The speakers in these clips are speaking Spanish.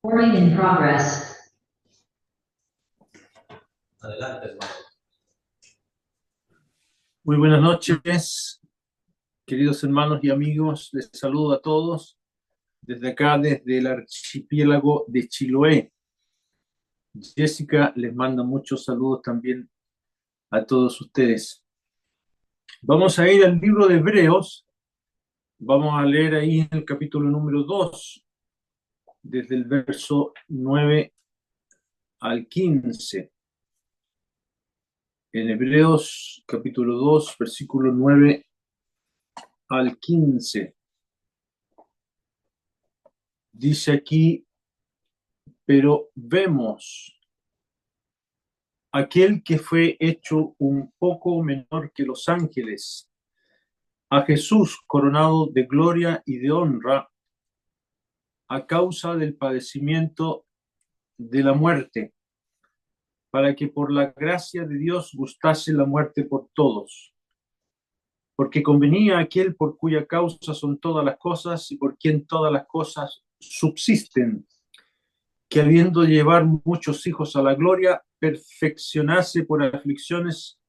Recording in progress. Adelante, hermano. Muy buenas noches, queridos hermanos y amigos. Les saludo a todos desde acá, desde el archipiélago de Chiloé. Jessica les manda muchos saludos también a todos ustedes. Vamos a ir al libro de Hebreos. Vamos a leer ahí en el capítulo número 2, desde el verso 9 al 15. En Hebreos capítulo 2, versículo 9 al 15. Dice aquí: pero vemos aquel que fue hecho un poco menor que los ángeles, a Jesús coronado de gloria y de honra a causa del padecimiento de la muerte, para que por la gracia de Dios gustase la muerte por todos. Porque convenía a aquel por cuya causa son todas las cosas y por quien todas las cosas subsisten, que habiendo llevar muchos hijos a la gloria, perfeccionase por aflicciones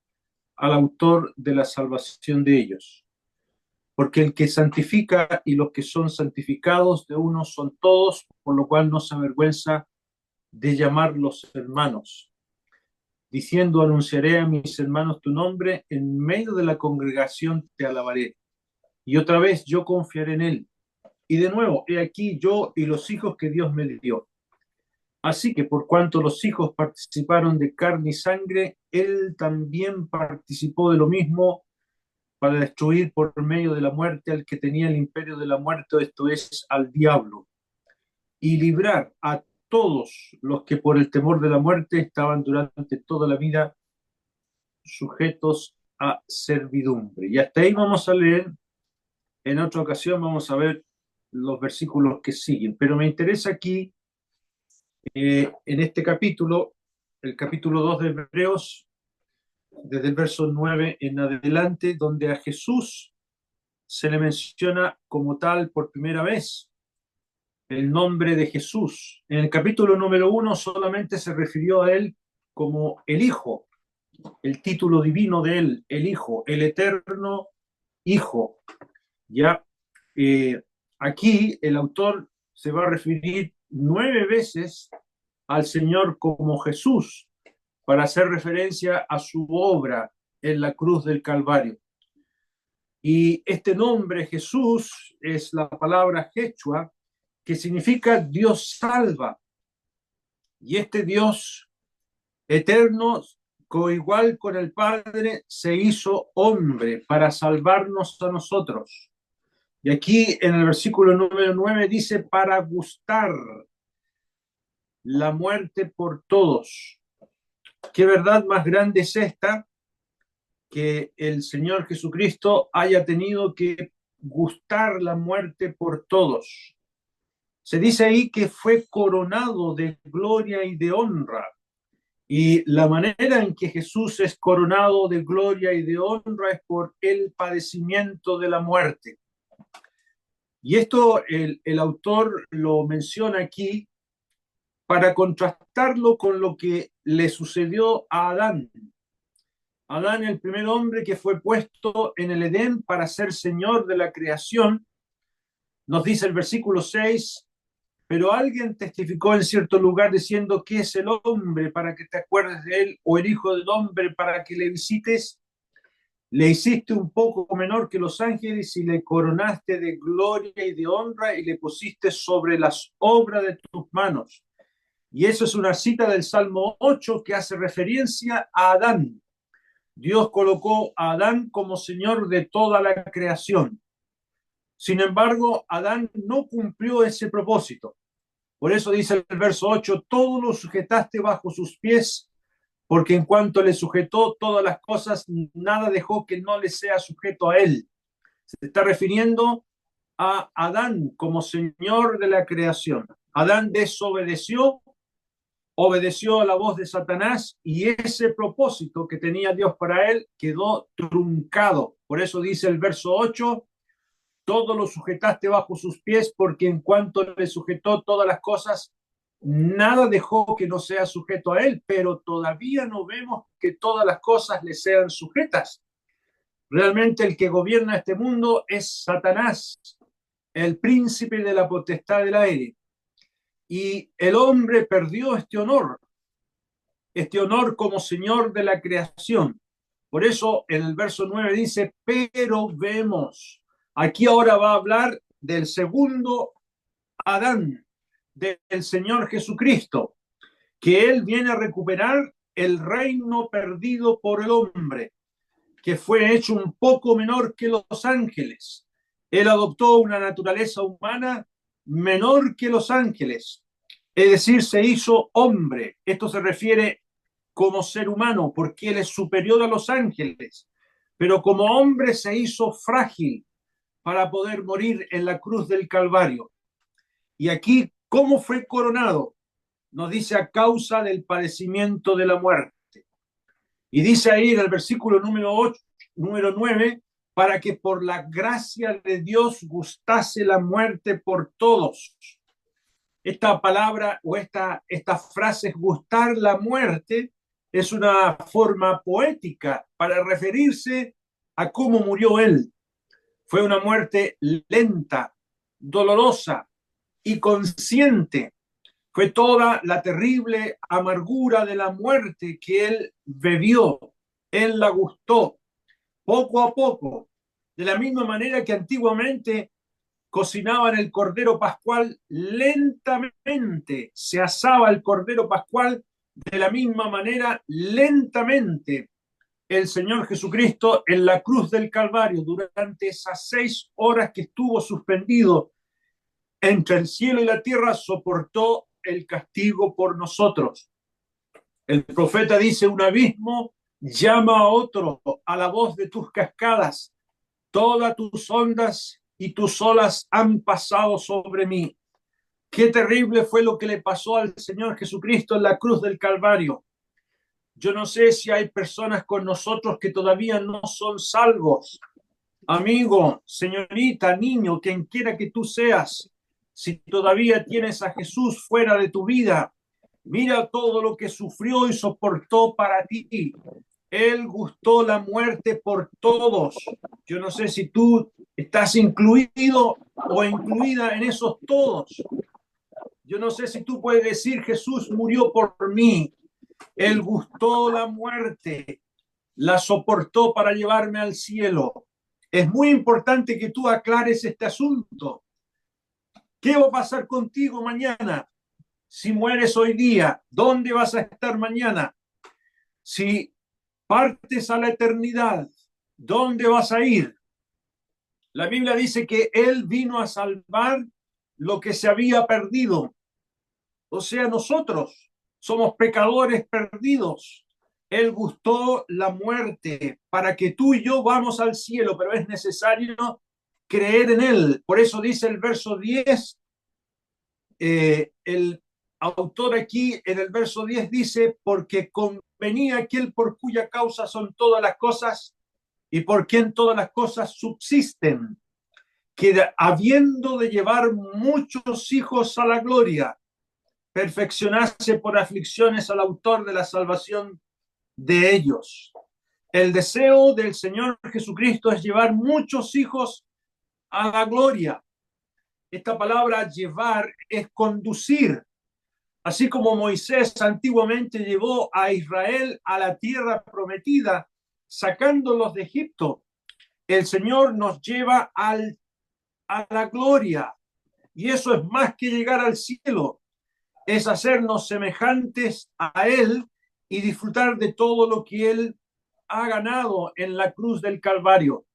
al autor de la salvación de ellos. Porque el que santifica y los que son santificados de uno son todos, por lo cual no se avergüenza de llamarlos hermanos, diciendo: anunciaré a mis hermanos tu nombre, en medio de la congregación te alabaré. Y otra vez yo confiaré en él. Y de nuevo, he aquí yo y los hijos que Dios me dio. Así que por cuanto los hijos participaron de carne y sangre, él también participó de lo mismo, para destruir por medio de la muerte al que tenía el imperio de la muerte, esto es, al diablo, y librar a todos los que por el temor de la muerte estaban durante toda la vida sujetos a servidumbre. Y hasta ahí vamos a leer. En otra ocasión vamos a ver los versículos que siguen, pero me interesa aquí, en este capítulo, el capítulo 2 de Hebreos, desde el verso 9 en adelante, donde a Jesús se le menciona como tal por primera vez, el nombre de Jesús. En el capítulo número 1 solamente se refirió a él como el Hijo, el título divino de él, el Hijo, el eterno Hijo. Ya, aquí el autor se va a referir 9 veces al Señor como Jesús, para hacer referencia a su obra en la cruz del Calvario. Y este nombre Jesús es la palabra quechua, que significa Dios salva. Y este Dios eterno, coigual con el Padre, se hizo hombre para salvarnos a nosotros. Y aquí en el versículo número 9 dice: para gustar la muerte por todos. ¿Qué verdad más grande es esta? Que el Señor Jesucristo haya tenido que gustar la muerte por todos. Se dice ahí que fue coronado de gloria y de honra. Y la manera en que Jesús es coronado de gloria y de honra es por el padecimiento de la muerte. Y esto el autor lo menciona aquí para contrastarlo con lo que le sucedió a Adán. Adán, el primer hombre que fue puesto en el Edén para ser señor de la creación, nos dice el versículo 6: pero alguien testificó en cierto lugar diciendo: ¿qué es el hombre para que te acuerdes de él? ¿O el hijo del hombre para que le visites? Le hiciste un poco menor que los ángeles y le coronaste de gloria y de honra y le pusiste sobre las obras de tus manos. Y eso es una cita del Salmo 8 que hace referencia a Adán. Dios colocó a Adán como señor de toda la creación. Sin embargo, Adán no cumplió ese propósito. Por eso dice el verso 8: todo lo sujetaste bajo sus pies, porque en cuanto le sujetó todas las cosas, nada dejó que no le sea sujeto a él. Se está refiriendo a Adán como señor de la creación. Adán desobedeció, obedeció a la voz de Satanás, y ese propósito que tenía Dios para él quedó truncado. Por eso dice el verso 8: todo lo sujetaste bajo sus pies, porque en cuanto le sujetó todas las cosas, nada dejó que no sea sujeto a él, pero todavía no vemos que todas las cosas le sean sujetas. Realmente el que gobierna este mundo es Satanás, el príncipe de la potestad del aire. Y el hombre perdió este honor como señor de la creación. Por eso en el verso 9 dice, pero vemos. Aquí ahora va a hablar del segundo Adán, del Señor Jesucristo, que él viene a recuperar el reino perdido por el hombre, que fue hecho un poco menor que los ángeles. Él adoptó una naturaleza humana menor que los ángeles, es decir, se hizo hombre. Esto se refiere como ser humano, porque él es superior a los ángeles, pero como hombre se hizo frágil para poder morir en la cruz del Calvario. Y aquí, ¿cómo fue coronado? Nos dice a causa del padecimiento de la muerte. Y dice ahí en el versículo número 9, para que por la gracia de Dios gustase la muerte por todos. Esta palabra o esta frase, gustar la muerte, es una forma poética para referirse a cómo murió él. Fue una muerte lenta, dolorosa y consciente. Fue toda la terrible amargura de la muerte que él bebió. Él la gustó poco a poco, de la misma manera que antiguamente cocinaban el cordero pascual lentamente, se asaba el cordero pascual de la misma manera lentamente. El Señor Jesucristo en la cruz del Calvario, durante esas 6 horas que estuvo suspendido entre el cielo y la tierra, soportó el castigo por nosotros. El profeta dice, un abismo llama a otro a la voz de tus cascadas, todas tus ondas y tus olas han pasado sobre mí. Qué terrible fue lo que le pasó al Señor Jesucristo en la cruz del Calvario. Yo no sé si hay personas con nosotros que todavía no son salvos. Amigo, señorita, niño, quien quiera que tú seas, si todavía tienes a Jesús fuera de tu vida, mira todo lo que sufrió y soportó para ti. Él gustó la muerte por todos. Yo no sé si tú estás incluido o incluida en esos todos. Yo no sé si tú puedes decir, Jesús murió por mí. Él gustó la muerte, la soportó para llevarme al cielo. Es muy importante que tú aclares este asunto. ¿Qué va a pasar contigo mañana? Si mueres hoy día, ¿dónde vas a estar mañana? Si partes a la eternidad, ¿dónde vas a ir? La Biblia dice que Él vino a salvar lo que se había perdido. O sea, nosotros somos pecadores perdidos. Él gustó la muerte para que tú y yo vamos al cielo, pero es necesario creer en Él. Por eso dice el verso 10, el autor aquí en el verso 10 dice, porque convenía aquel por cuya causa son todas las cosas y por quien todas las cosas subsisten, que habiendo de llevar muchos hijos a la gloria, perfeccionarse por aflicciones al autor de la salvación de ellos. El deseo del Señor Jesucristo es llevar muchos hijos a la gloria. Esta palabra llevar es conducir. Así como Moisés antiguamente llevó a Israel a la tierra prometida, sacándolos de Egipto, el Señor nos lleva a la gloria. Y eso es más que llegar al cielo, es hacernos semejantes a Él y disfrutar de todo lo que Él ha ganado en la cruz del Calvario.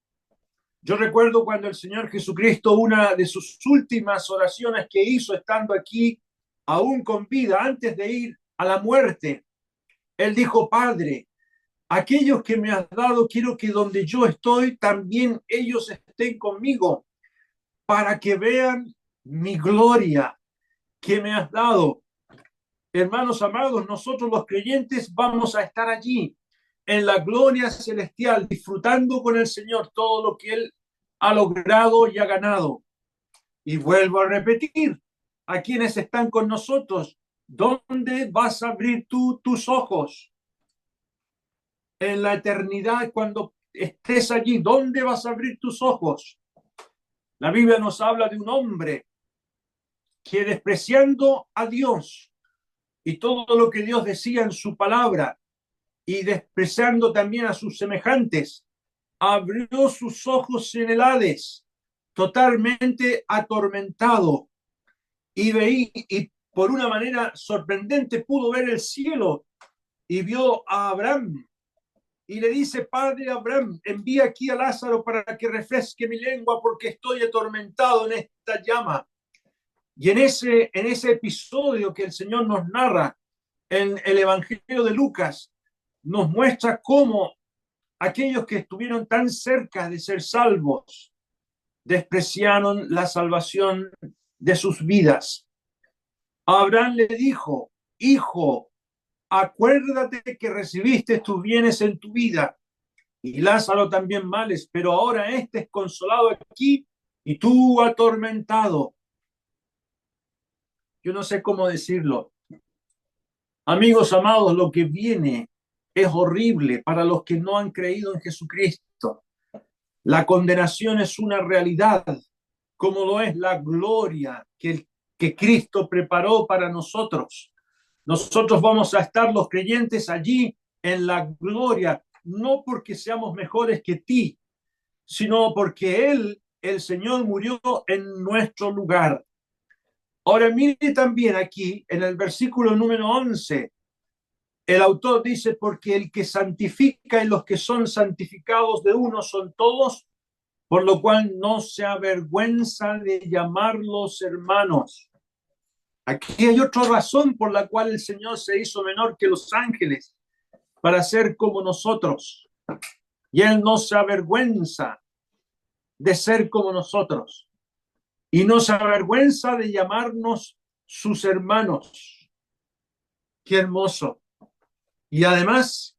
Yo recuerdo cuando el Señor Jesucristo, una de sus últimas oraciones que hizo estando aquí, aún con vida, antes de ir a la muerte, Él dijo, Padre, aquellos que me has dado, quiero que donde yo estoy, también ellos estén conmigo, para que vean mi gloria que me has dado. Hermanos amados, nosotros los creyentes vamos a estar allí, en la gloria celestial, disfrutando con el Señor todo lo que Él ha logrado y ha ganado. Y vuelvo a repetir, a quienes están con nosotros, ¿dónde vas a abrir tú tus ojos? En la eternidad, cuando estés allí, ¿dónde vas a abrir tus ojos? La Biblia nos habla de un hombre que, despreciando a Dios y todo lo que Dios decía en su palabra, y despreciando también a sus semejantes, abrió sus ojos en el Hades, totalmente atormentado, y veí, y por una manera sorprendente pudo ver el cielo y vio a Abraham y le dice: Padre Abraham, envía aquí a Lázaro para que refresque mi lengua porque estoy atormentado en esta llama. Y en ese episodio que el Señor nos narra en el Evangelio de Lucas, nos muestra cómo aquellos que estuvieron tan cerca de ser salvos despreciaron la salvación de sus vidas. Abraham le dijo: hijo, acuérdate que recibiste tus bienes en tu vida y Lázaro también males, pero ahora este es consolado aquí y tú atormentado. Yo no sé cómo decirlo. Amigos amados, lo que viene es horrible para los que no han creído en Jesucristo. La condenación es una realidad, como lo es la gloria que Cristo preparó para nosotros. Nosotros vamos a estar los creyentes allí en la gloria, no porque seamos mejores que ti, sino porque Él, el Señor, murió en nuestro lugar. Ahora mire también aquí en el versículo número 11, el autor dice: porque el que santifica y los que son santificados de uno son todos, por lo cual no se avergüenza de llamarlos hermanos. Aquí hay otra razón por la cual el Señor se hizo menor que los ángeles, para ser como nosotros. Y Él no se avergüenza de ser como nosotros. Y no se avergüenza de llamarnos sus hermanos. Qué hermoso. Y además,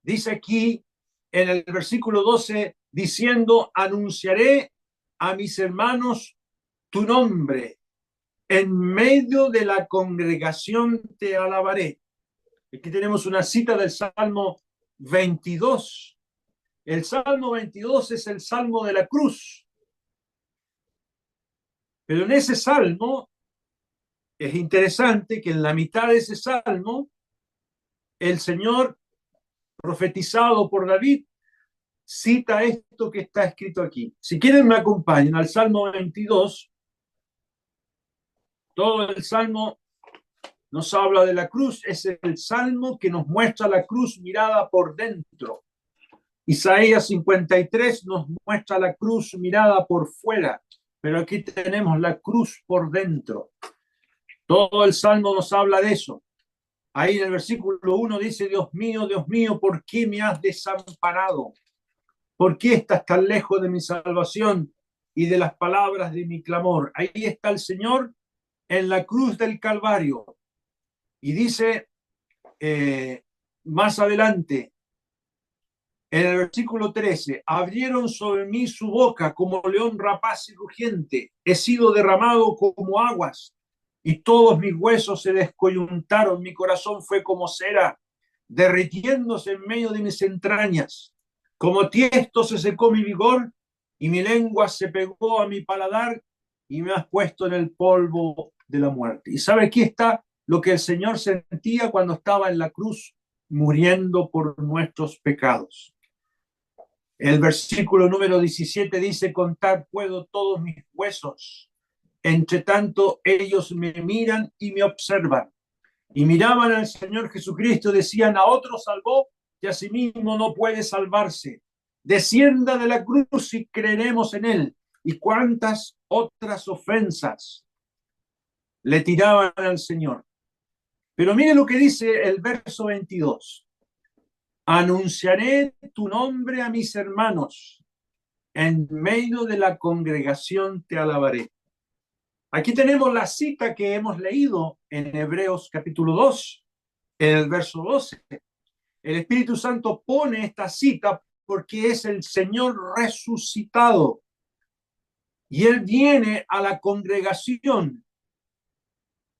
dice aquí en el versículo 12, diciendo: anunciaré a mis hermanos tu nombre, en medio de la congregación te alabaré. Aquí tenemos una cita del Salmo 22. El Salmo 22 es el Salmo de la cruz. Pero en ese Salmo es interesante que en la mitad de ese Salmo, el Señor, profetizado por David, cita esto que está escrito aquí. Si quieren, me acompañan al Salmo 22. Todo el Salmo nos habla de la cruz. Es el Salmo que nos muestra la cruz mirada por dentro. Isaías 53 nos muestra la cruz mirada por fuera, pero aquí tenemos la cruz por dentro. Todo el Salmo nos habla de eso. Ahí en el versículo 1 dice: Dios mío, ¿por qué me has desamparado? ¿Por qué estás tan lejos de mi salvación y de las palabras de mi clamor? Ahí está el Señor en la cruz del Calvario. Y dice más adelante, en el versículo 13: abrieron sobre mí su boca como león rapaz y rugiente. He sido derramado como aguas y todos mis huesos se descoyuntaron. Mi corazón fue como cera, derritiéndose en medio de mis entrañas. Como tiesto se secó mi vigor y mi lengua se pegó a mi paladar y me has puesto en el polvo de la muerte. Y sabe, aquí está lo que el Señor sentía cuando estaba en la cruz muriendo por nuestros pecados. El versículo número 17 dice: contar puedo todos mis huesos. Entre tanto, ellos me miran y me observan. Y miraban al Señor Jesucristo, decían: a otro salvó y a sí mismo no puede salvarse. Descienda de la cruz y creeremos en él. Y cuántas otras ofensas le tiraban al Señor. Pero mire lo que dice el verso 22. Anunciaré tu nombre a mis hermanos. En medio de la congregación te alabaré. Aquí tenemos la cita que hemos leído en Hebreos capítulo 2, en el verso 12. El Espíritu Santo pone esta cita porque es el Señor resucitado. Y Él viene a la congregación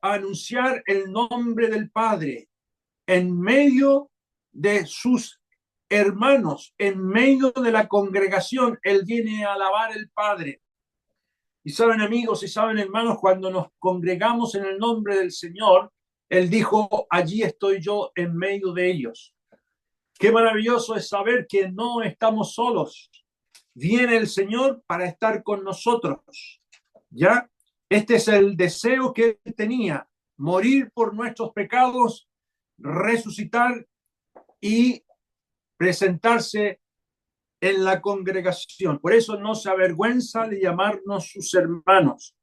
a anunciar el nombre del Padre en medio de sus hermanos, en medio de la congregación. Él viene a alabar al Padre. Y saben, amigos, y saben, hermanos, cuando nos congregamos en el nombre del Señor, Él dijo, allí estoy yo en medio de ellos. Qué maravilloso es saber que no estamos solos. Viene el Señor para estar con nosotros. ¿Ya? Este es el deseo que Él tenía, morir por nuestros pecados, resucitar y presentarse en la congregación. Por eso no se avergüenza de llamarnos sus hermanos.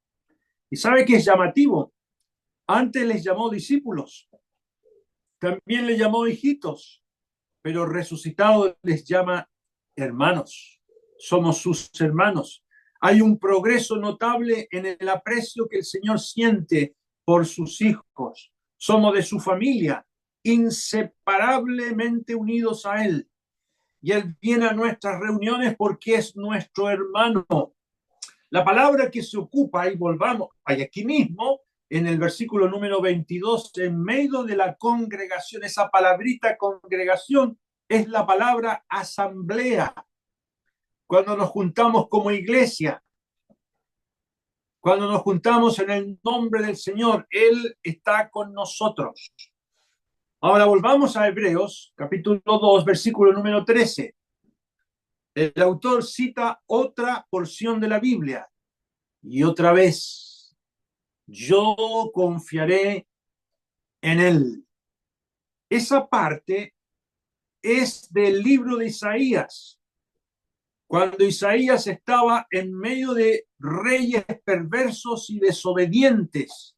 ¿Y sabe qué es llamativo? Antes les llamó discípulos, también les llamó hijitos, pero resucitado les llama hermanos. Somos sus hermanos. Hay un progreso notable en el aprecio que el Señor siente por sus hijos. Somos de su familia, inseparablemente unidos a Él. Y Él viene a nuestras reuniones porque es nuestro hermano. La palabra que se ocupa, y volvamos, hay aquí mismo, en el versículo número 22, en medio de la congregación, esa palabrita congregación es la palabra asamblea. Cuando nos juntamos como iglesia, cuando nos juntamos en el nombre del Señor, Él está con nosotros. Ahora volvamos a Hebreos, capítulo 2, versículo número 13. El autor cita otra porción de la Biblia. Y otra vez, yo confiaré en Él. Esa parte es del libro de Isaías. Cuando Isaías estaba en medio de reyes perversos y desobedientes.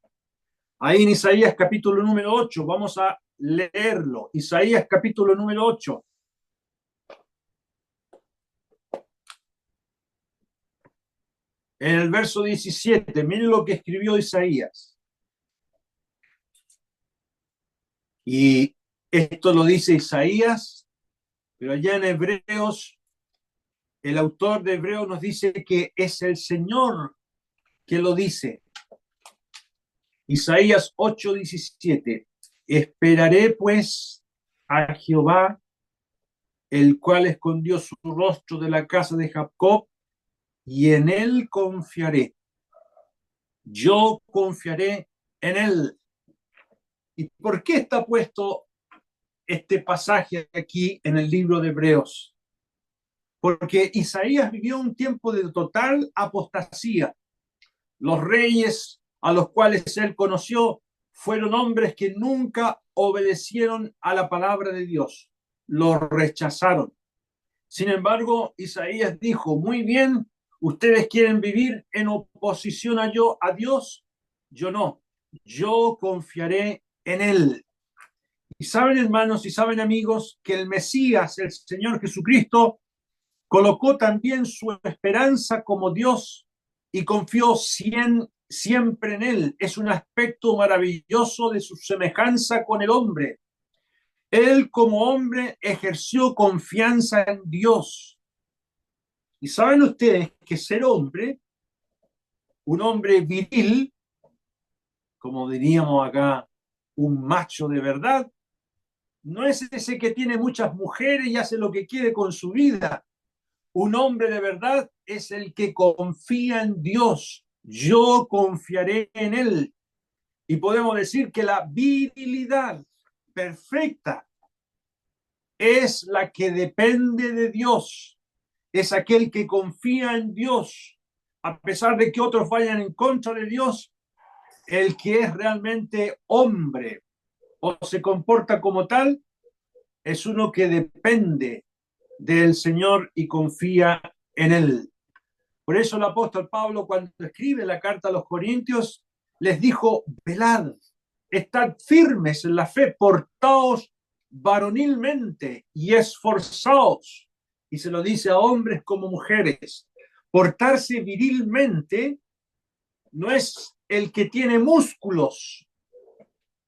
Ahí en Isaías capítulo número 8, vamos a leerlo. Isaías capítulo número 8. En el verso 17, miren lo que escribió Isaías. Y esto lo dice Isaías, pero allá en Hebreos, el autor de Hebreos nos dice que es el Señor que lo dice. Isaías 8:17. Esperaré pues a Jehová, el cual escondió su rostro de la casa de Jacob, y en él confiaré. Yo confiaré en él. ¿Y por qué está puesto este pasaje aquí en el libro de Hebreos? Porque Isaías vivió un tiempo de total apostasía. Los reyes a los cuales él conoció fueron hombres que nunca obedecieron a la palabra de Dios, lo rechazaron. Sin embargo, Isaías dijo, muy bien, ustedes quieren vivir en oposición a Dios, yo no, yo confiaré en Él. Y saben, hermanos, y saben, amigos, que el Mesías, el Señor Jesucristo, colocó también su esperanza como Dios y confió siempre en Él. Es un aspecto maravilloso de su semejanza con el hombre. Él como hombre ejerció confianza en Dios. Y saben ustedes que ser hombre, un hombre viril, como diríamos acá, un macho de verdad, no es ese que tiene muchas mujeres y hace lo que quiere con su vida. Un hombre de verdad es el que confía en Dios. Yo confiaré en Él. Y podemos decir que la virilidad perfecta es la que depende de Dios. Es aquel que confía en Dios. A pesar de que otros vayan en contra de Dios, el que es realmente hombre o se comporta como tal, es uno que depende del Señor y confía en Él. Por eso el apóstol Pablo, cuando escribe la carta a los Corintios, les dijo, velad, estad firmes en la fe, portaos varonilmente y esforzaos. Y se lo dice a hombres como mujeres. Portarse virilmente no es el que tiene músculos,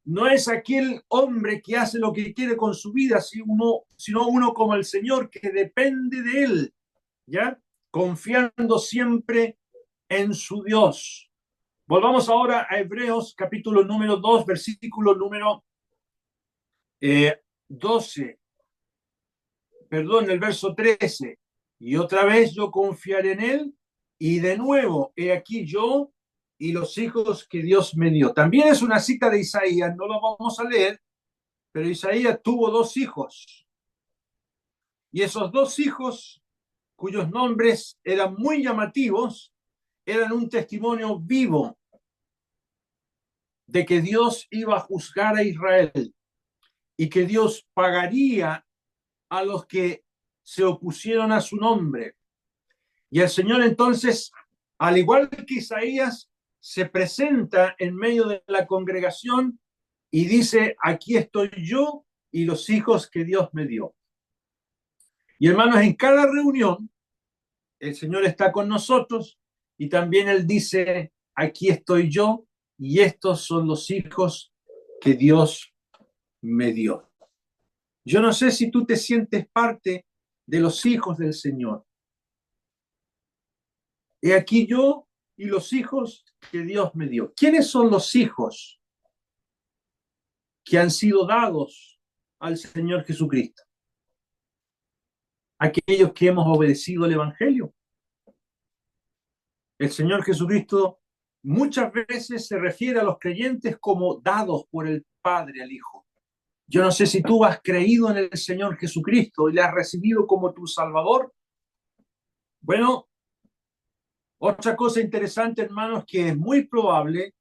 no es aquel hombre que hace lo que quiere con su vida, sino uno como el Señor que depende de Él, ¿ya? Confiando siempre en su Dios. Volvamos ahora a Hebreos capítulo número 2, versículo número 12, perdón, el verso 13. Y otra vez yo confiaré en él, y de nuevo, he aquí yo y los hijos que Dios me dio. También es una cita de Isaías, no lo vamos a leer, pero Isaías tuvo dos hijos. Y esos dos hijos, cuyos nombres eran muy llamativos, eran un testimonio vivo de que Dios iba a juzgar a Israel y que Dios pagaría a los que se opusieron a su nombre. Y el Señor entonces, al igual que Isaías, se presenta en medio de la congregación y dice, aquí estoy yo y los hijos que Dios me dio. Y hermanos, en cada reunión, el Señor está con nosotros y también Él dice, aquí estoy yo y estos son los hijos que Dios me dio. Yo no sé si tú te sientes parte de los hijos del Señor. He aquí yo y los hijos que Dios me dio. ¿Quiénes son los hijos que han sido dados al Señor Jesucristo? Aquellos que hemos obedecido el Evangelio. El Señor Jesucristo muchas veces se refiere a los creyentes como dados por el Padre al Hijo. Yo no sé si tú has creído en el Señor Jesucristo y le has recibido como tu Salvador. Bueno, otra cosa interesante, hermanos, que es muy probable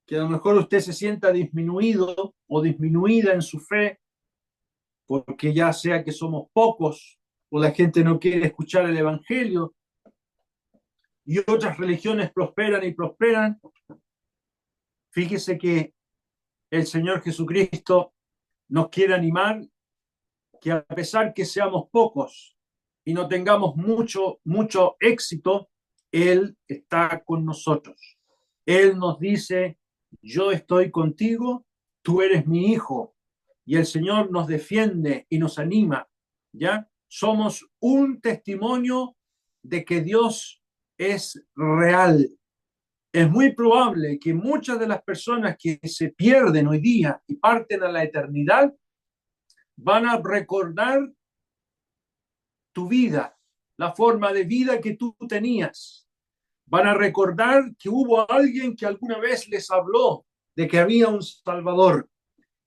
que a lo mejor usted se sienta disminuido o disminuida en su fe, porque ya sea que somos pocos o la gente no quiere escuchar el Evangelio y otras religiones prosperan y prosperan. Fíjese que el Señor Jesucristo nos quiere animar que a pesar que seamos pocos y no tengamos mucho éxito, Él está con nosotros. Él nos dice, yo estoy contigo, tú eres mi hijo. Y el Señor nos defiende y nos anima, ¿ya? Somos un testimonio de que Dios es real. Es muy probable que muchas de las personas que se pierden hoy día y parten a la eternidad van a recordar tu vida, la forma de vida que tú tenías. Van a recordar que hubo alguien que alguna vez les habló de que había un Salvador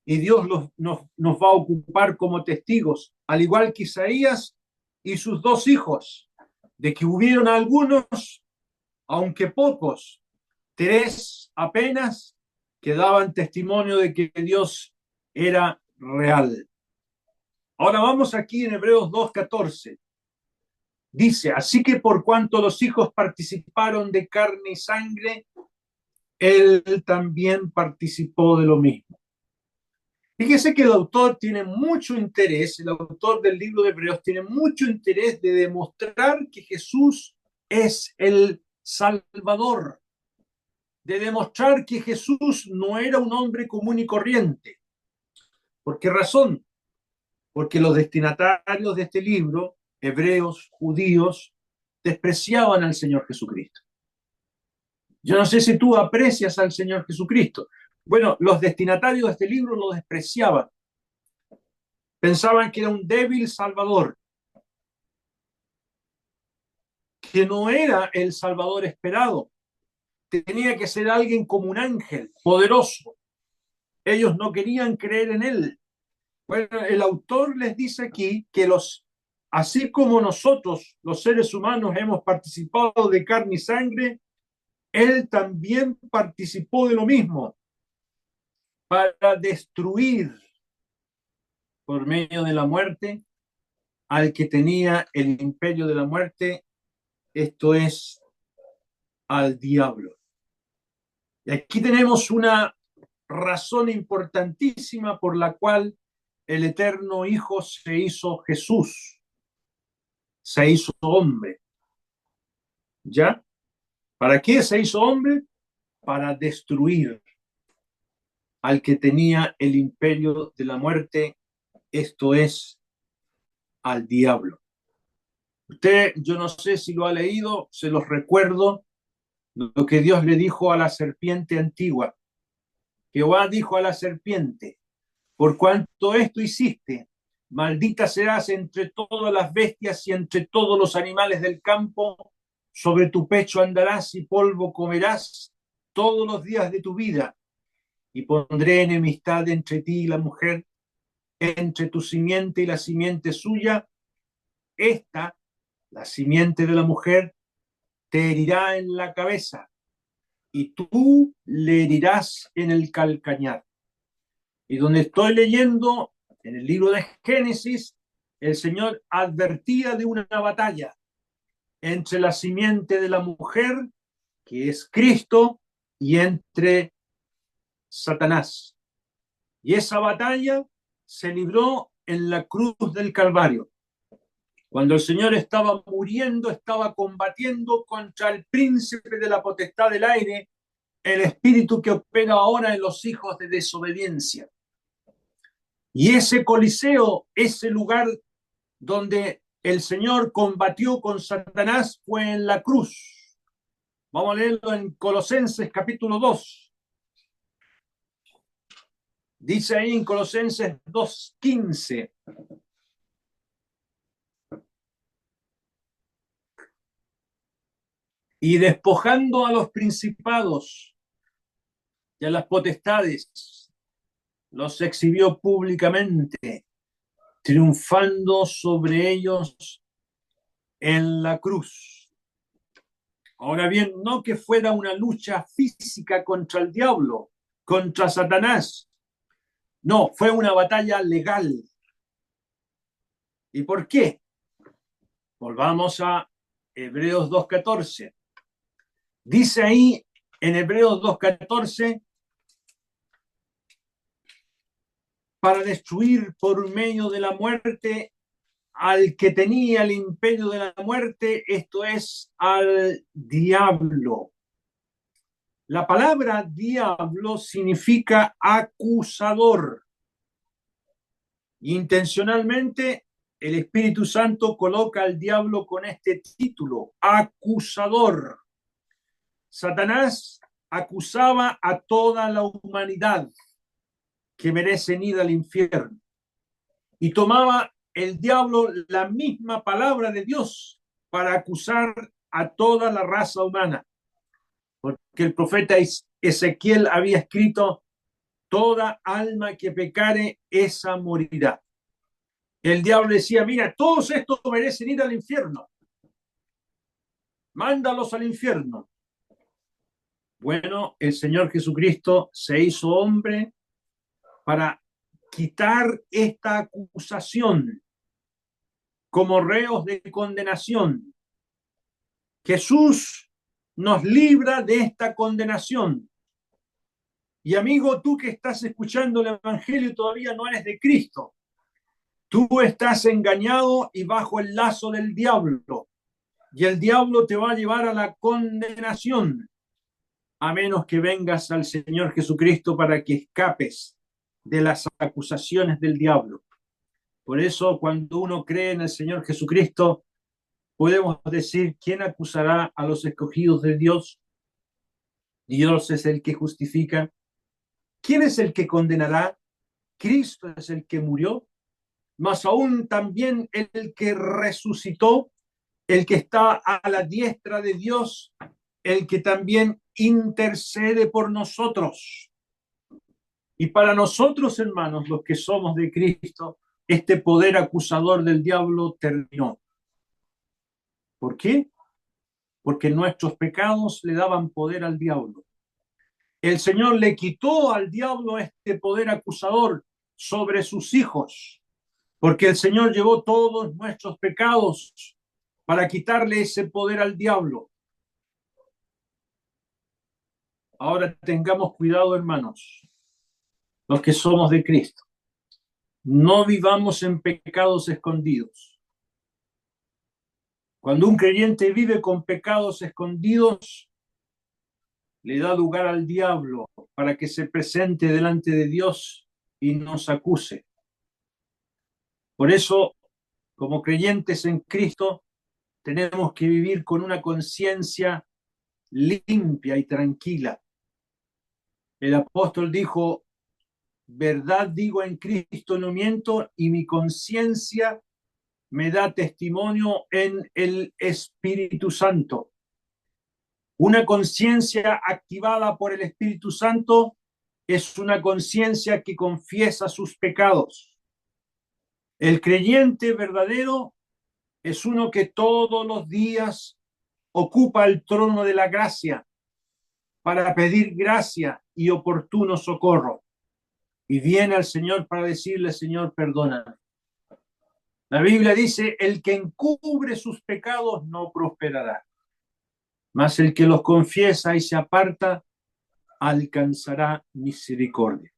y Dios nos va a ocupar como testigos, al igual que Isaías y sus dos hijos, de que hubieron algunos, aunque pocos, tres apenas, que daban testimonio de que Dios era real. Ahora vamos aquí en Hebreos 2:14. Dice, así que por cuanto los hijos participaron de carne y sangre, él también participó de lo mismo. Fíjese que el autor tiene mucho interés, el autor del libro de Hebreos tiene mucho interés de demostrar que Jesús es el Salvador, de demostrar que Jesús no era un hombre común y corriente. ¿Por qué razón? Porque los destinatarios de este libro, hebreos, judíos, despreciaban al Señor Jesucristo. Yo no sé si tú aprecias al Señor Jesucristo. Bueno, los destinatarios de este libro lo despreciaban. Pensaban que era un débil salvador, que no era el salvador esperado. Tenía que ser alguien como un ángel, poderoso. Ellos no querían creer en él. Bueno, el autor les dice aquí que así como nosotros, los seres humanos, hemos participado de carne y sangre, él también participó de lo mismo para destruir por medio de la muerte al que tenía el imperio de la muerte, esto es, al diablo. Y aquí tenemos una razón importantísima por la cual el eterno Hijo se hizo Jesús, se hizo hombre. ¿Ya? ¿Para qué se hizo hombre? Para destruir al que tenía el imperio de la muerte, esto es, al diablo. Usted, yo no sé si lo ha leído, se los recuerdo, lo que Dios le dijo a la serpiente antigua. Jehová dijo a la serpiente: por cuanto esto hiciste, maldita serás entre todas las bestias y entre todos los animales del campo. Sobre tu pecho andarás y polvo comerás todos los días de tu vida. Y pondré enemistad entre ti y la mujer, entre tu simiente y la simiente suya. Esta, la simiente de la mujer, te herirá en la cabeza y tú le herirás en el calcañar. Y donde estoy leyendo, en el libro de Génesis, el Señor advertía de una batalla entre la simiente de la mujer, que es Cristo, y entre Satanás. Y esa batalla se libró en la cruz del Calvario. Cuando el Señor estaba muriendo, estaba combatiendo contra el príncipe de la potestad del aire, el espíritu que opera ahora en los hijos de desobediencia. Y ese coliseo, ese lugar donde el Señor combatió con Satanás, fue en la cruz. Vamos a leerlo en Colosenses capítulo 2. Dice ahí en Colosenses 2:15. Y despojando a los principados y a las potestades, los exhibió públicamente, triunfando sobre ellos en la cruz. Ahora bien, no que fuera una lucha física contra el diablo, contra Satanás. No, fue una batalla legal. ¿Y por qué? Volvamos a Hebreos 2:14. Dice ahí en Hebreos 2:14: para destruir por medio de la muerte al que tenía el imperio de la muerte, esto es, al diablo. La palabra diablo significa acusador. Intencionalmente, el Espíritu Santo coloca al diablo con este título, acusador. Satanás acusaba a toda la humanidad que merecen ir al infierno. Y tomaba el diablo la misma palabra de Dios para acusar a toda la raza humana. Porque el profeta Ezequiel había escrito: toda alma que pecare, esa morirá. El diablo decía: mira, todos estos merecen ir al infierno. Mándalos al infierno. Bueno, el Señor Jesucristo se hizo hombre para quitar esta acusación como reos de condenación. Jesús nos libra de esta condenación. Y amigo, tú que estás escuchando el Evangelio todavía no eres de Cristo. Tú estás engañado y bajo el lazo del diablo. Y el diablo te va a llevar a la condenación, a menos que vengas al Señor Jesucristo para que escapes de las acusaciones del diablo. Por eso, cuando uno cree en el Señor Jesucristo, podemos decir: ¿quién acusará a los escogidos de Dios? Dios es el que justifica. ¿Quién es el que condenará? Cristo es el que murió, más aún también el que resucitó, el que está a la diestra de Dios, el que también intercede por nosotros. Y para nosotros, hermanos, los que somos de Cristo, este poder acusador del diablo terminó. ¿Por qué? Porque nuestros pecados le daban poder al diablo. El Señor le quitó al diablo este poder acusador sobre sus hijos, porque el Señor llevó todos nuestros pecados para quitarle ese poder al diablo. Ahora tengamos cuidado, hermanos, los que somos de Cristo. No vivamos en pecados escondidos. Cuando un creyente vive con pecados escondidos, le da lugar al diablo para que se presente delante de Dios y nos acuse. Por eso, como creyentes en Cristo, tenemos que vivir con una conciencia limpia y tranquila. El apóstol dijo, verdad digo en Cristo no miento, y mi conciencia me da testimonio en el Espíritu Santo. Una conciencia activada por el Espíritu Santo es una conciencia que confiesa sus pecados. El creyente verdadero es uno que todos los días ocupa el trono de la gracia para pedir gracia y oportuno socorro. Y viene al Señor para decirle, Señor, perdóname. La Biblia dice, el que encubre sus pecados no prosperará, mas el que los confiesa y se aparta alcanzará misericordia.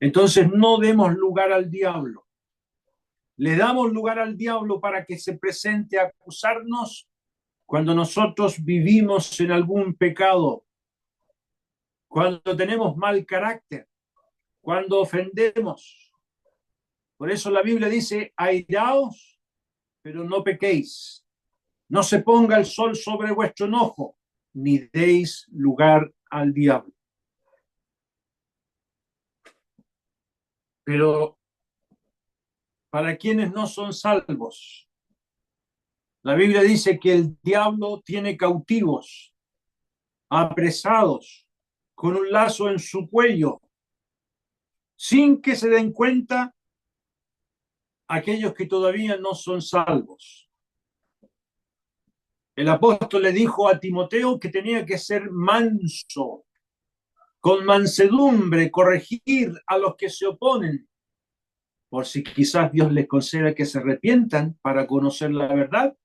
Entonces no demos lugar al diablo. Le damos lugar al diablo para que se presente a acusarnos cuando nosotros vivimos en algún pecado, cuando tenemos mal carácter, cuando ofendemos. Por eso la Biblia dice, airaos, pero no pequéis. No se ponga el sol sobre vuestro enojo, ni deis lugar al diablo. Pero para quienes no son salvos, la Biblia dice que el diablo tiene cautivos, apresados, con un lazo en su cuello, sin que se den cuenta aquellos que todavía no son salvos. El apóstol le dijo a Timoteo que tenía que ser manso, con mansedumbre, corregir a los que se oponen, por si quizás Dios les conceda que se arrepientan para conocer la verdad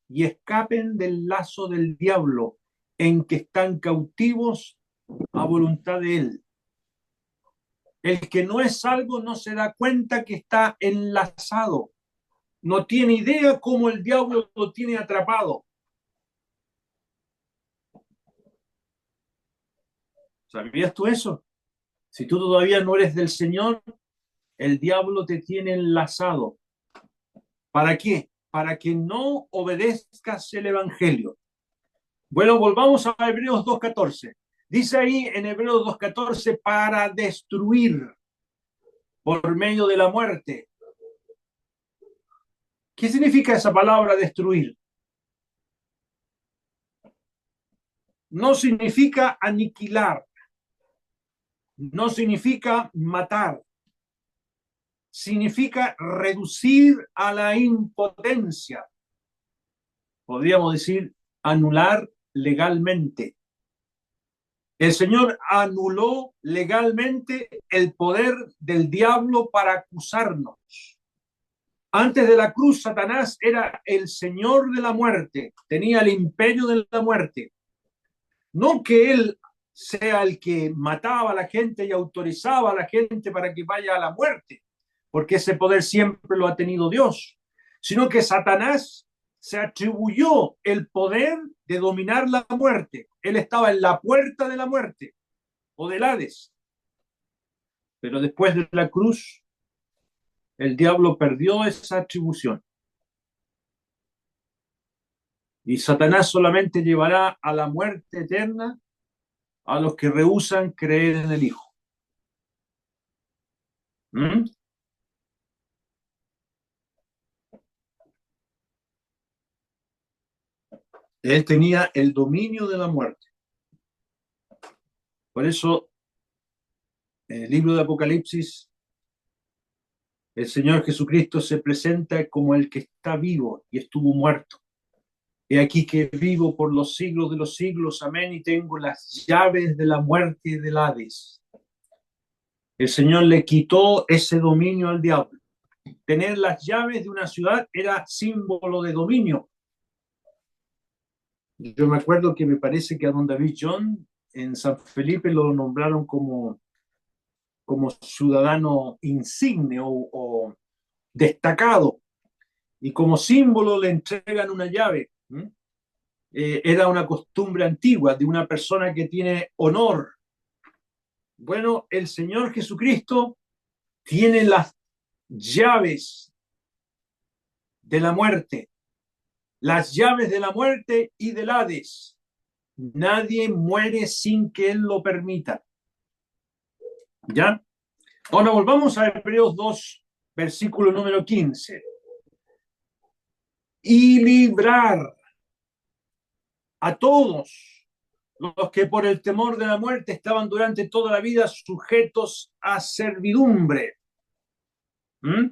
y escapen del lazo del diablo en que están cautivos a voluntad de él. El que no es salvo no se da cuenta que está enlazado, no tiene idea cómo el diablo lo tiene atrapado. ¿Sabías tú eso? Si tú todavía no eres del Señor, el diablo te tiene enlazado. ¿Para qué? Para que no obedezcas el Evangelio. Bueno, volvamos a Hebreos 2.14. Dice ahí en Hebreos 2.14, para destruir por medio de la muerte. ¿Qué significa esa palabra destruir? No significa aniquilar, no significa matar, significa reducir a la impotencia. Podríamos decir anular legalmente. El Señor anuló legalmente el poder del diablo para acusarnos. Antes de la cruz, Satanás era el señor de la muerte, tenía el imperio de la muerte. No que él sea el que mataba a la gente y autorizaba a la gente para que vaya a la muerte, porque ese poder siempre lo ha tenido Dios, sino que Satanás se atribuyó el poder de dominar la muerte. Él estaba en la puerta de la muerte o del Hades. Pero después de la cruz, el diablo perdió esa atribución. Y Satanás solamente llevará a la muerte eterna a los que rehúsan creer en el Hijo. ¿Mm? Él tenía el dominio de la muerte. Por eso, en el libro de Apocalipsis, el Señor Jesucristo se presenta como el que está vivo y estuvo muerto. He aquí que vivo por los siglos de los siglos, amén, y tengo las llaves de la muerte y del Hades. El Señor le quitó ese dominio al diablo. Tener las llaves de una ciudad era símbolo de dominio. Yo me acuerdo que me parece que a don David John en San Felipe lo nombraron como ciudadano insigne o destacado, y como símbolo le entregan una llave. Era una costumbre antigua de una persona que tiene honor. Bueno, el Señor Jesucristo tiene las llaves de la muerte, las llaves de la muerte y del Hades. Nadie muere sin que Él lo permita. ¿Ya? Ahora volvamos a Hebreos 2, versículo número 15. Y librar a todos los que por el temor de la muerte estaban durante toda la vida sujetos a servidumbre. ¿Mm?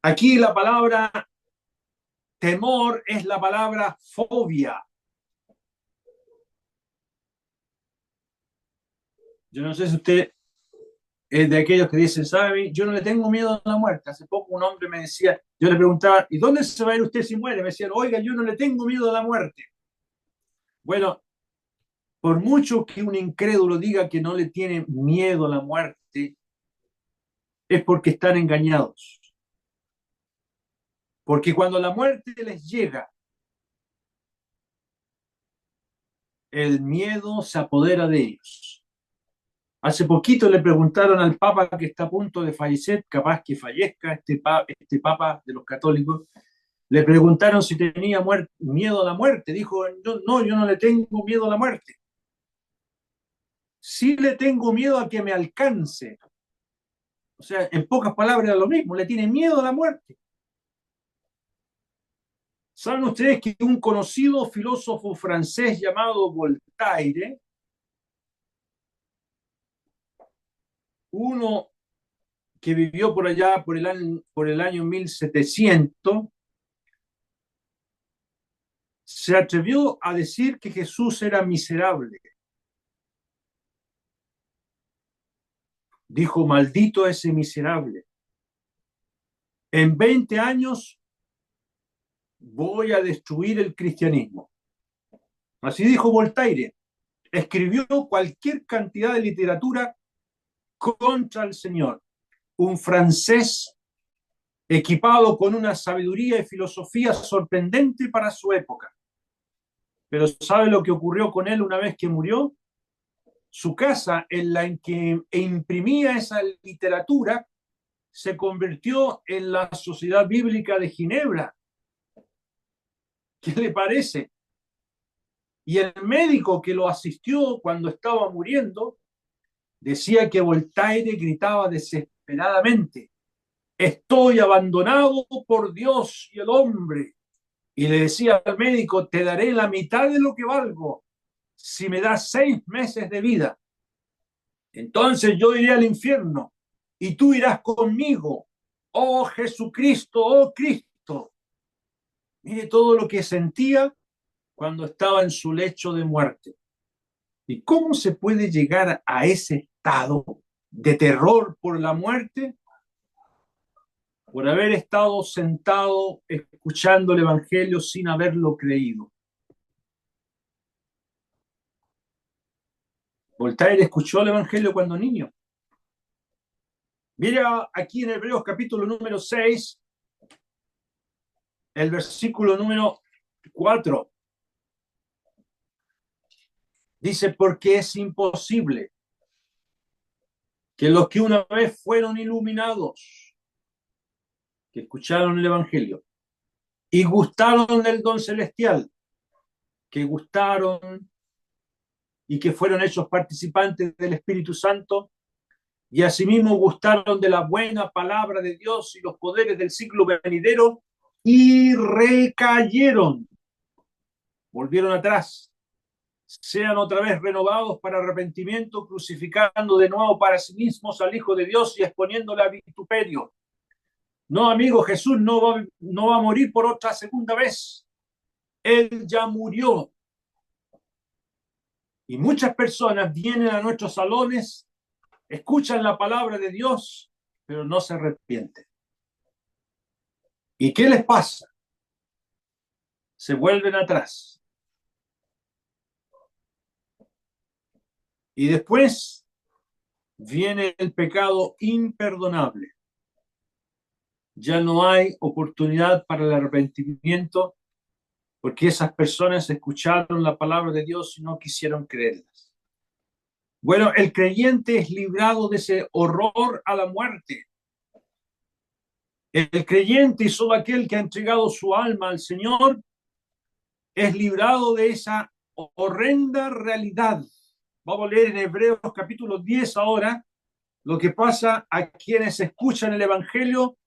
Aquí la palabra temor es la palabra fobia. Yo no sé si usted es de aquellos que dicen, ¿sabe? Yo no le tengo miedo a la muerte. Hace poco un hombre me decía, yo le preguntaba, ¿y dónde se va a ir usted si muere? Me decían, oiga, yo no le tengo miedo a la muerte. Bueno, por mucho que un incrédulo diga que no le tiene miedo a la muerte, es porque están engañados. Porque cuando la muerte les llega, el miedo se apodera de ellos. Hace poquito le preguntaron al Papa que está a punto de fallecer, capaz que fallezca este Papa de los católicos, le preguntaron si tenía miedo a la muerte. Dijo, no, yo no le tengo miedo a la muerte. Sí le tengo miedo a que me alcance. O sea, en pocas palabras era lo mismo, le tiene miedo a la muerte. ¿Saben ustedes que un conocido filósofo francés llamado Voltaire, uno que vivió por allá por el año 1700, se atrevió a decir que Jesús era miserable? Dijo, maldito ese miserable. En 20 años voy a destruir el cristianismo. Así dijo Voltaire. Escribió cualquier cantidad de literatura contra el Señor. Un francés equipado con una sabiduría y filosofía sorprendente para su época. Pero ¿sabe lo que ocurrió con él una vez que murió? Su casa en la que imprimía esa literatura se convirtió en la Sociedad Bíblica de Ginebra. ¿Qué le parece? Y el médico que lo asistió cuando estaba muriendo decía que Voltaire gritaba desesperadamente, estoy abandonado por Dios y el hombre. Y le decía al médico, te daré la mitad de lo que valgo si me das 6 meses de vida. Entonces yo iré al infierno y tú irás conmigo. Oh Jesucristo, oh Cristo. Mire todo lo que sentía cuando estaba en su lecho de muerte. ¿Y cómo se puede llegar a ese estado de terror por la muerte? Por haber estado sentado escuchando el Evangelio sin haberlo creído. Voltaire escuchó el Evangelio cuando niño. Mira aquí en Hebreos capítulo número 6, el versículo número 4. Dice, porque es imposible que los que una vez fueron iluminados, que escucharon el Evangelio y gustaron del don celestial, que gustaron y que fueron hechos participantes del Espíritu Santo, y asimismo gustaron de la buena palabra de Dios y los poderes del siglo venidero, y recayeron, volvieron atrás, sean otra vez renovados para arrepentimiento, crucificando de nuevo para sí mismos al Hijo de Dios y exponiéndole a vituperio. No, amigo, Jesús no va a morir por otra segunda vez. Él ya murió. Y muchas personas vienen a nuestros salones, escuchan la palabra de Dios, pero no se arrepienten. ¿Y qué les pasa? Se vuelven atrás. Y después viene el pecado imperdonable. Ya no hay oportunidad para el arrepentimiento porque esas personas escucharon la palabra de Dios y no quisieron creerlas. Bueno, el creyente es librado de ese horror a la muerte. El creyente y solo aquel que ha entregado su alma al Señor es librado de esa horrenda realidad. Vamos a leer en Hebreos capítulo 10 ahora lo que pasa a quienes escuchan el Evangelio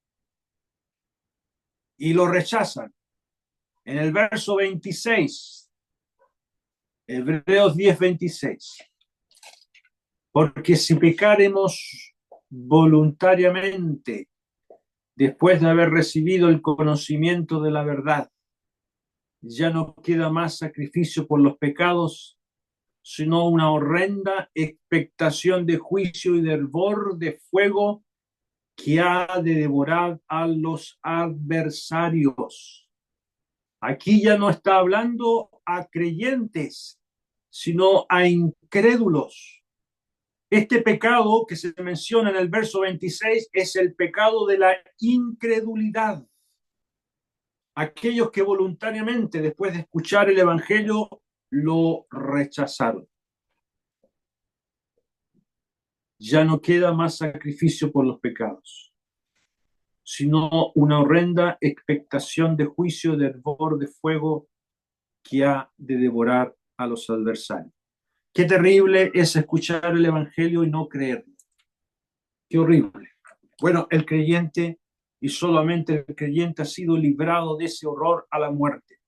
y lo rechazan. En el verso 26, Hebreos 10, 26. Porque si pecaremos voluntariamente después de haber recibido el conocimiento de la verdad, ya no queda más sacrificio por los pecados, sino una horrenda expectación de juicio y de hervor de fuego que ha de devorar a los adversarios. Aquí ya no está hablando a creyentes, sino a incrédulos. Este pecado que se menciona en el verso 26 es el pecado de la incredulidad. Aquellos que voluntariamente, después de escuchar el Evangelio, lo rechazaron. Ya no queda más sacrificio por los pecados, sino una horrenda expectación de juicio, de hervor, de fuego que ha de devorar a los adversarios. Qué terrible es escuchar el Evangelio y no creerlo. Qué horrible. Bueno, el creyente y solamente el creyente ha sido librado de ese horror a la muerte.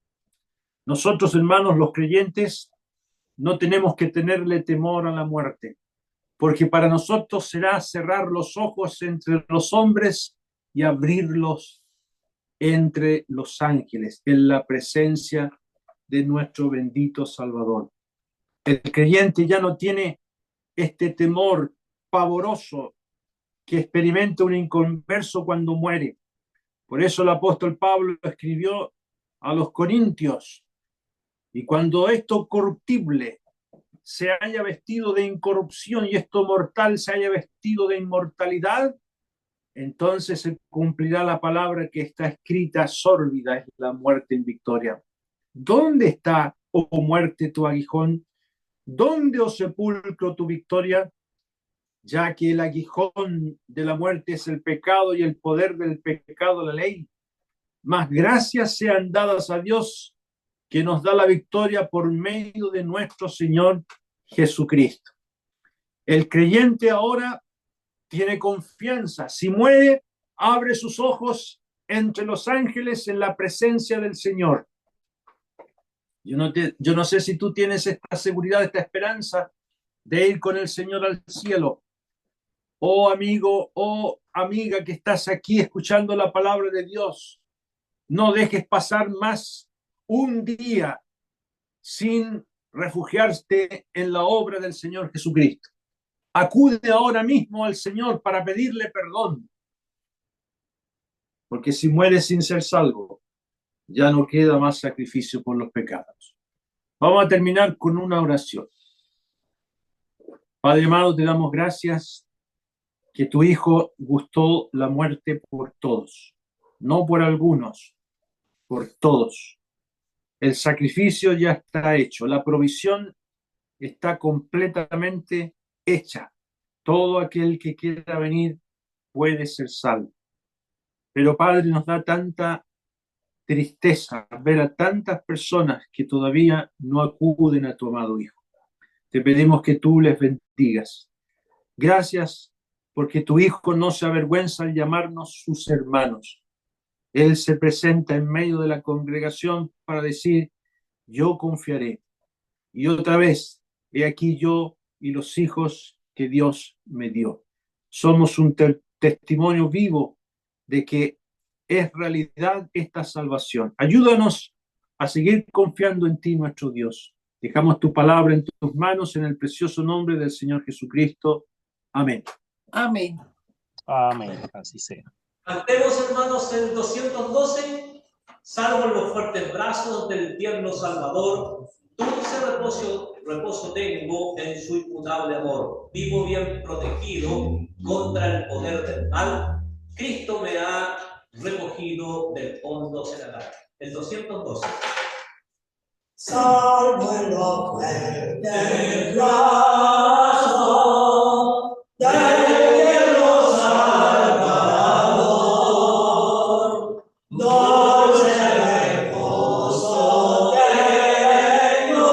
Nosotros, hermanos, los creyentes, no tenemos que tenerle temor a la muerte, porque para nosotros será cerrar los ojos entre los hombres y abrirlos entre los ángeles, en la presencia de nuestro bendito Salvador. El creyente ya no tiene este temor pavoroso que experimenta un inconverso cuando muere. Por eso el apóstol Pablo escribió a los Corintios: y cuando esto corruptible se haya vestido de incorrupción y esto mortal se haya vestido de inmortalidad, entonces se cumplirá la palabra que está escrita: sórbida es la muerte en victoria. ¿Dónde está, oh muerte, tu aguijón? ¿Dónde, oh sepulcro, tu victoria? Ya que el aguijón de la muerte es el pecado y el poder del pecado la ley. Mas gracias sean dadas a Dios, que nos da la victoria por medio de nuestro Señor Jesucristo. El creyente ahora tiene confianza. Si muere, abre sus ojos entre los ángeles en la presencia del Señor. Yo no sé si tú tienes esta seguridad, esta esperanza de ir con el Señor al cielo. Oh amigo, oh amiga que estás aquí escuchando la palabra de Dios, no dejes pasar más un día sin refugiarte en la obra del Señor Jesucristo. Acude ahora mismo al Señor para pedirle perdón, porque si mueres sin ser salvo, ya no queda más sacrificio por los pecados. Vamos a terminar con una oración. Padre amado, te damos gracias que tu Hijo gustó la muerte por todos, no por algunos, por todos. El sacrificio ya está hecho, la provisión está completamente hecha. Todo aquel que quiera venir puede ser salvo. Pero Padre, nos da tanta tristeza ver a tantas personas que todavía no acuden a tu amado Hijo. Te pedimos que tú les bendigas. Gracias porque tu Hijo no se avergüenza al llamarnos sus hermanos. Él se presenta en medio de la congregación para decir: yo confiaré. Y otra vez, he aquí yo y los hijos que Dios me dio. Somos un testimonio vivo de que es realidad esta salvación. Ayúdanos a seguir confiando en ti, nuestro Dios. Dejamos tu palabra en tus manos en el precioso nombre del Señor Jesucristo. Amén. Amén. Amén, así sea. Cantemos, hermanos, el 212, salvo en los fuertes brazos del tierno Salvador, dulce reposo tengo en su inmutable amor. Vivo bien protegido contra el poder del mal. Cristo me ha recogido del fondo cenagal. El 212. Salvo en los fuertes brazos del tierno Salvador, dulce reposo tengo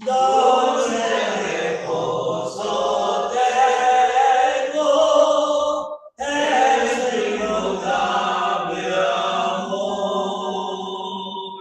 the